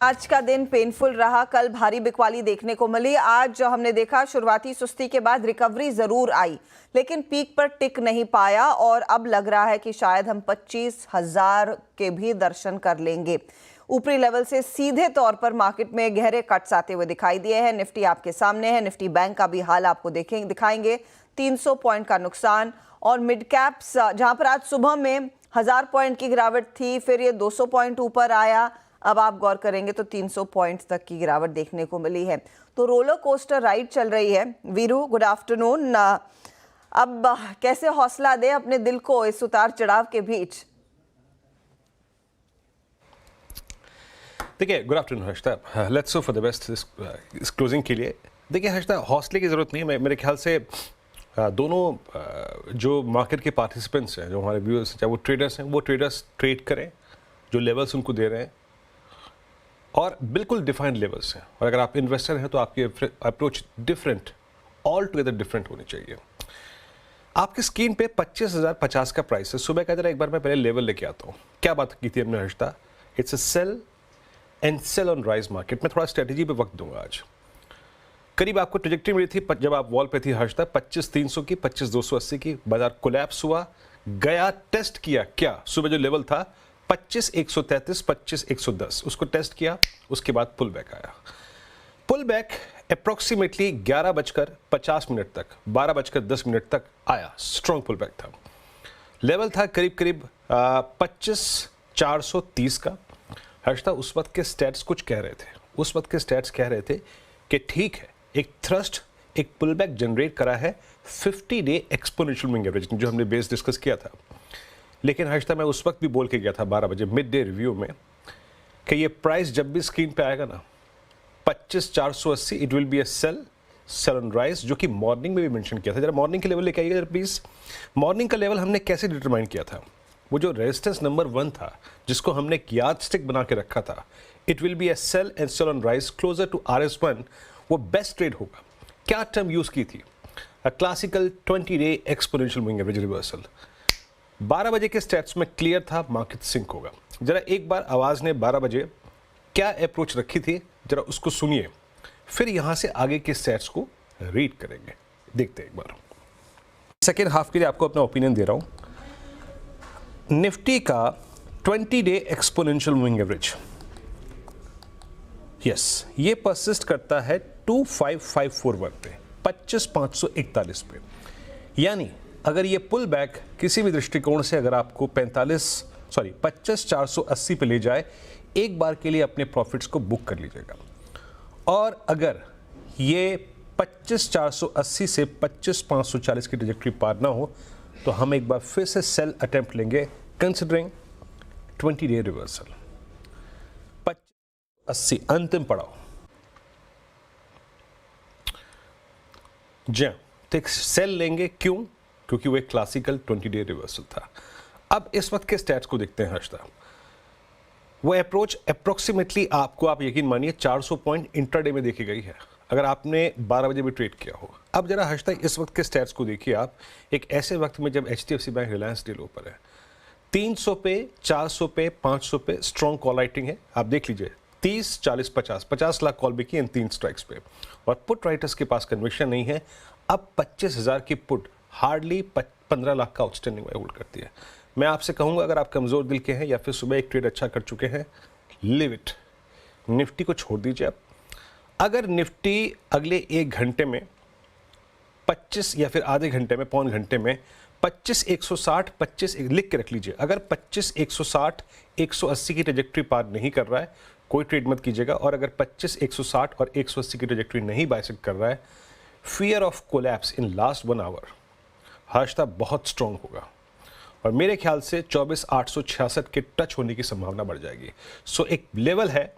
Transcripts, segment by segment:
आज का दिन पेनफुल रहा। कल भारी बिकवाली देखने को मिली। आज जो हमने देखा, शुरुआती सुस्ती के बाद रिकवरी जरूर आई, लेकिन पीक पर टिक नहीं पाया और अब लग रहा है कि शायद हम 25,000 के भी दर्शन कर लेंगे। ऊपरी लेवल से सीधे तौर पर मार्केट में गहरे कट्स आते हुए दिखाई दिए हैं। निफ्टी आपके सामने है। निफ्टी बैंक का भी हाल आपको दिखाएंगे। 300 पॉइंट का नुकसान। और मिड कैप्स जहां पर आज सुबह में 1000 पॉइंट की गिरावट थी, फिर ये 200 पॉइंट ऊपर आया। अब आप गौर करेंगे तो 300 पॉइंट्स तक की गिरावट देखने को मिली है। तो रोलर कोस्टर राइड चल रही है। Veeru, good afternoon. अब कैसे हौसला दे अपने दिल को इस उतार चढ़ाव के बीच? देखिए, good afternoon Harshita. Let's hope for the best इस क्लोजिंग के लिए। देखिए हर्षिता, हौसले की ज़रूरत नहीं है। मेरे ख्याल से दोनों जो मार्केट के पार्टिसिपेंट्स हैं, जो हमारे व्यूअर्स हैं, चाहे वो ट्रेडर्स हैं, वो ट्रेडर्स ट्रेड करें जो लेवल्स उनको दे रहे हैं, और बिल्कुल डिफाइंड लेवल्स हैं। और अगर आप इन्वेस्टर हैं तो आपकी approach different, all together different होनी चाहिए। आपकी स्क्रीन पे 25,050 का प्राइस है। सुबह का जरा एक बार मैं पहले लेवल लेके आता हूँ। क्या बात की थी हमने Harshita? It's a sell and sell on rise market. मैं थोड़ा स्ट्रेटेजी पे वक्त दूंगा आज। करीब आपको ट्रेजेक्टरी मिली थी जब आप वॉल पे थी हर्षिता, 25,300 की, 25,280 की। बाजार कोलैप्स हुआ, गया, टेस्ट किया। क्या सुबह जो लेवल था 25,133, 25,110, उसको टेस्ट किया। उसके बाद पुल बैक आया। पुल बैक अप्रोक्सीमेटली 11:50 तक, 12:10 तक आया। स्ट्रॉन्ग पुल बैक था। लेवल था करीब करीब 25,430 का। हर्षिता, उस वक्त के स्टैट्स कुछ कह रहे थे। उस वक्त के स्टैट्स कह रहे थे कि ठीक है, एक थ्रस्ट, एक पुल बैक जनरेट करा है 50 डे एक्सपोनेंशियल मूविंग एवरेज, जो हमने बेस डिस्कस किया था। लेकिन हर्षिता, मैं उस वक्त भी बोल के गया था 12 बजे मिड डे रिव्यू में कि ये प्राइस जब भी स्क्रीन पे आएगा ना 25,480, it will be a sell on rise, जो कि मॉर्निंग में भी मेंशन किया था। जरा मॉर्निंग के लेवल लेके आइएगा प्लीज। मॉर्निंग का लेवल हमने कैसे डिटरमाइन किया था? वो जो रेजिस्टेंस नंबर 1 था, जिसको हमने एक यार्ड स्टिक बना के रखा था, it will be a sell and sell on rise closer to RS1, वो बेस्ट ट्रेड होगा। क्या टर्म यूज की थी? A classical 20 day exponential moving average reversal. 12 बजे के स्टैट्स में क्लियर था मार्केट सिंक होगा। जरा एक बार आवाज ने 12 बजे क्या अप्रोच रखी थी, जरा उसको सुनिए, फिर यहां से आगे के स्टैट्स को रीड करेंगे। देखते हैं एक बार। सेकेंड हाफ के लिए आपको अपना ओपिनियन दे रहा हूं। निफ्टी का 20 day exponential moving average, yes, ये परसिस्ट करता है 25,541 पे, 25,541 पे। यानी अगर ये पुल बैक किसी भी दृष्टिकोण से अगर आपको 25,480 पे ले जाए, एक बार के लिए अपने प्रॉफिट्स को बुक कर लीजिएगा। और अगर ये 25,480 से 25,540 की ट्रैजेक्टरी पार ना हो, तो हम एक बार फिर से सेल अटेम्प्ट लेंगे, कंसिडरिंग 20 डे रिवर्सल। 25,80 अंतिम पड़ाव। जी, तो एक सेल लेंगे। क्यों? क्योंकि वो एक क्लासिकल 20 डे रिवर्सल था। अब इस वक्त के स्टैट्स को देखते हैं हर्षिता। वो अप्रोच अप्रोक्सीमेटली आपको, आप यकीन मानिए, 400 पॉइंट इंट्राडे में देखी गई है, अगर आपने 12 बजे भी ट्रेड किया हो। अब जरा हर्षिता इस वक्त के स्टैट्स को देखिए आप, एक ऐसे वक्त में जब HDFC बैंक, रिलायंस डील ऊपर है, 300 पे, 400 पे, 500 पे स्ट्रॉन्ग कॉल राइटिंग है। आप देख लीजिए, 30, 40, 50 लाख कॉल बिकी इन 3 स्ट्राइक्स पे। और पुट राइटर्स के पास कन्विक्शन नहीं है। अब 25,000 की पुट हार्डली 15 लाख का आउटस्टैंडिंग होल्ड करती है। मैं आपसे कहूंगा, अगर आप कमजोर दिल के हैं या फिर सुबह एक ट्रेड अच्छा कर चुके हैं, लिव इट, निफ्टी को छोड़ दीजिए आप। अगर निफ्टी अगले 1 घंटे में 25 या फिर आधे घंटे में, पौन घंटे में 25,160, 25 लिख के रख लीजिए, अगर 25,160, 180 की ट्रैजेक्टरी पार नहीं कर रहा है, कोई ट्रेड मत कीजिएगा। और अगर 25,160 और 180 की ट्रैजेक्टरी नहीं बाइसेक्ट कर रहा है, fear of collapse in last 1 hour Harshita बहुत स्ट्रॉन्ग होगा। और मेरे ख्याल से 24,866 के टच होने की संभावना बढ़ जाएगी। सो एक लेवल है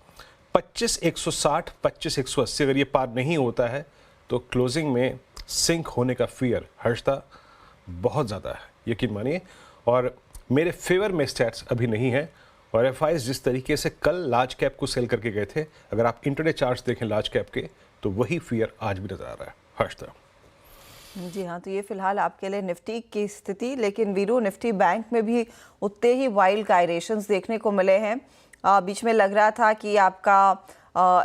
25,160, 25,180, अगर ये पार नहीं होता है तो क्लोजिंग में सिंक होने का फियर हर्षिता बहुत ज़्यादा है, यकीन मानिए। और मेरे फेवर में स्टैट्स अभी नहीं है। और FIs जिस तरीके से कल लार्ज कैप को सेल करके गए थे, अगर आप इंटरडे चार्ट्स देखें लार्ज कैप के, तो वही फियर आज भी नजर आ रहा है हर्षिता। जी हाँ, तो ये फिलहाल आपके लिए निफ्टी की स्थिति। लेकिन वीरू, निफ्टी बैंक में भी उतने ही वाइल्ड गायरेशंस देखने को मिले हैं। बीच में लग रहा था कि आपका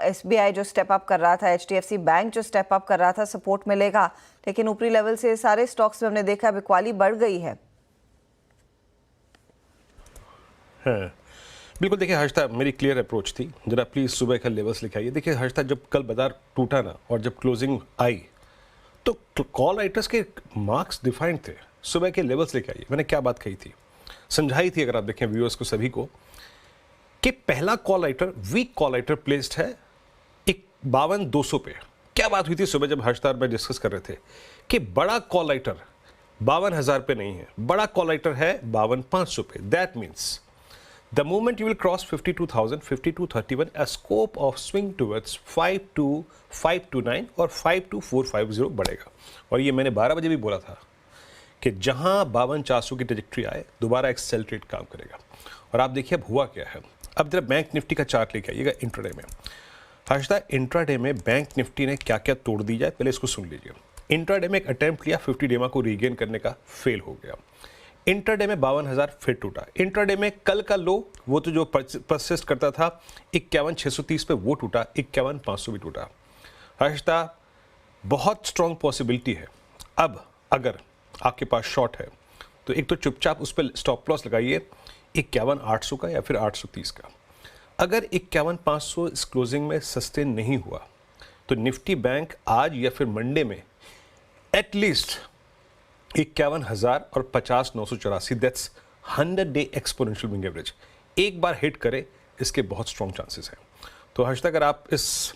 SBI जो स्टेप अप कर रहा था, HDFC बैंक जो स्टेप अप कर रहा था, सपोर्ट मिलेगा, लेकिन ऊपरी लेवल से सारे स्टॉक्स में हमने देखा बिकवाली बढ़ गई है। हाँ, बिल्कुल। देखिए हर्षता, मेरी क्लियर अप्रोच थी, जरा प्लीज़ सुबह का लेवल्स लिखाइए। देखिए हर्षता, जब कल बाजार टूटा ना और जब क्लोजिंग आई तो कॉल राइटर्स के मार्क्स डिफाइंड थे। सुबह के लेवल्स लेके आइए। मैंने क्या बात कही थी, समझाई थी, अगर आप देखें व्यूअर्स को सभी को, कि पहला call writer, week call writer placed है 52,200 पे। क्या बात हुई थी सुबह जब हर्षता और मैं डिस्कस कर रहे थे कि बड़ा कॉल राइटर 52,000 पे नहीं है, बड़ा कॉल राइटर है 52,500 पे। That means the moment you will cross 52,000, 5231, a scope of swing towards 52,529 और 52,450 बढ़ेगा। और ये मैंने 12 बजे भी बोला था कि जहां 52,400 की ट्रेजेक्ट्री आए दोबारा एक्सेलरेट काम करेगा। और आप देखिए अब हुआ क्या है। अब जरा बैंक निफ्टी का चार्ट लेके आइएगा इंट्राडे में। हर्षदा, इंट्राडे में बैंक निफ्टी ने क्या क्या तोड़ दी जाए पहले इसको सुन लीजिए। इंट्राडे में एक अटेम्प्ट लिया 50 डेमा को रीगेन करने का, फेल हो गया। इंट्राडे में 52,000 फिर टूटा। इंट्राडे में कल का लो, वो तो जो परसिस्ट करता था 51,630 पे, वो टूटा। 51,500 भी टूटा। हर्षदा, बहुत स्ट्रॉन्ग पॉसिबिलिटी है अब अगर आपके पास शॉर्ट है तो एक तो चुपचाप उस पर स्टॉप लॉस लगाइए 51,800 का या फिर 830 का। अगर 51,500 इस क्लोजिंग में सस्टेन नहीं हुआ तो निफ्टी बैंक आज या फिर मंडे में एटलीस्ट 51,000 और 50,984, that's 100 day exponential moving average, एक बार हिट करे, इसके बहुत स्ट्रॉन्ग चांसेस हैं। तो हर्षद, अगर आप इस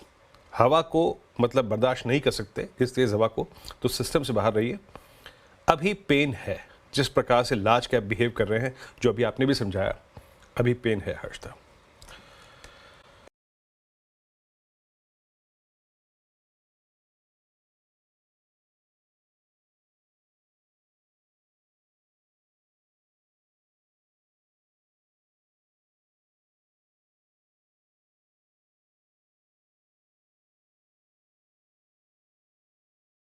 हवा को मतलब बर्दाश्त नहीं कर सकते, इस तेज हवा को, तो सिस्टम से बाहर रहिए। अभी पेन है, जिस प्रकार से लार्ज कैप बिहेव कर रहे हैं, जो अभी आपने भी समझाया, अभी पेन है हर्षद।